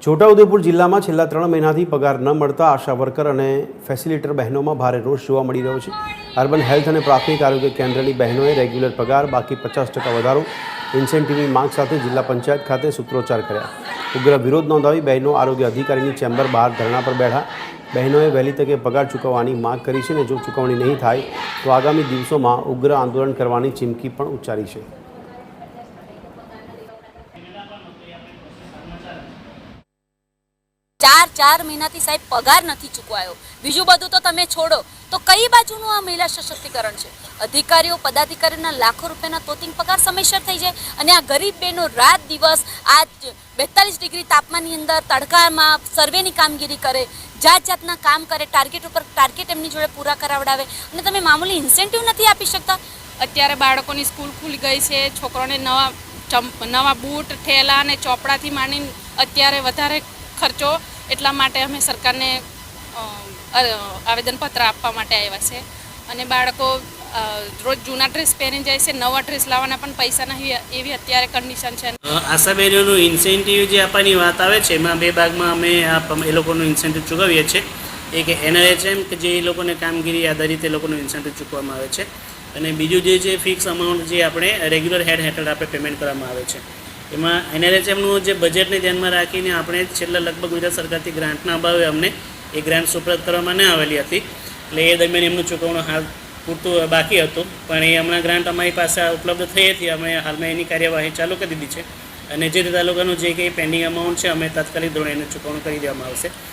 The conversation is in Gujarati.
છોટાઉદેપુર જિલ્લામાં છેલ્લા 3 મહિનાથી પગાર ન મળતા આશા વર્કર અને ફેસિલિટેટર બહેનોમાં ભારે રોષ જોવા મળી રહ્યો છે। અર્બન હેલ્થ અને પ્રાથમિક આરોગ્ય કેન્દ્રની બહેનોએ રેગ્યુલર પગાર બાકી 50% વધારો ઇન્સેન્ટિવની માંગ સાથે જિલ્લા પંચાયત ખાતે સૂત્રોચ્ચાર કર્યા। ઉગ્ર વિરોધ નોંધાવી બહેનો આરોગ્ય અધિકારીની ચેમ્બર બહાર ધરણા પર બેઠા। બહેનોએ વહેલી તકે પગાર ચૂકવવાની માંગ કરી છે અને જો ચૂકવણી નહીં થાય તો આગામી દિવસોમાં ઉગ્ર આંદોલન કરવાની ચીમકી પણ ઉચ્ચારી છે। ચાર મહિનાથી સાહેબ પગાર નથી ચૂકવાયો। બીજું બધું તો તમે છોડો, તો કઈ બાજુનું આ મહિલા સશક્તિકરણ છે? અધિકારીઓ પદાધિકારીના લાખો રૂપિયાના તોતિંગ પગાર સમયસર થઈ જાય અને આ ગરીબ બહેનો રાત દિવસ આ 42 ડિગ્રી તાપમાનની અંદર તડકામાં સર્વેની કામગીરી કરે, જાત જાતના કામ કરે, ટાર્ગેટ ઉપર ટાર્ગેટ એમની જોડે પૂરા કરાવડાવે અને તમે મામૂલી ઇન્સેન્ટિવ નથી આપી શકતા। અત્યારે બાળકોની સ્કૂલ ખુલી ગઈ છે, છોકરાઓને નવા બૂટ, થેલા અને ચોપડાથી માંડીને અત્યારે વધારે ખર્ચો, એટલા માટે અમે સરકારને આવેદનપત્ર આપવા માટે આવ્યા છે। અને બાળકો રોજ જૂના ડ્રેસ પહેરીને જાય છે, નવા ડ્રેસ લાવવાના પણ પૈસા નહીં, એવી અત્યારે કન્ડિશન છે। આશા બહેનોનું ઇન્સેન્ટિવ જે આપવાની વાત આવે છે એમાં બે ભાગમાં અમે એ લોકોનું ઇન્સેન્ટિવ ચૂકવીએ છીએ। એક NRHM કે જે એ લોકોને કામગીરી આધારિત એ લોકોનું ઇન્સેન્ટિવ ચૂકવવામાં આવે છે, અને બીજું જે ફિક્સ અમાઉન્ટ જે આપણે રેગ્યુલર હેડ હેઠળ આપણે પેમેન્ટ કરવામાં આવે છે। એમાં NRHMનું જે બજેટને ધ્યાનમાં રાખીને આપણે છેલ્લા લગભગ ગુજરાત સરકારથી ગ્રાન્ટના અભાવે અમને એ ગ્રાન્ટ સુપ્રત કરવામાં ન આવેલી હતી, એટલે એ દરમિયાન એમનું ચૂકવણું હાલ પૂરતું બાકી હતું, પણ એ હમણાં ગ્રાન્ટ અમારી પાસે ઉપલબ્ધ થઈ હતી, અમે હાલમાં એની કાર્યવાહી ચાલુ કરી દીધી છે અને જે તાલુકાનું જે કંઈ પેન્ડિંગ અમાઉન્ટ છે અમે તાત્કાલિક ધોરણે એને ચૂકવણું કરી દેવામાં આવશે।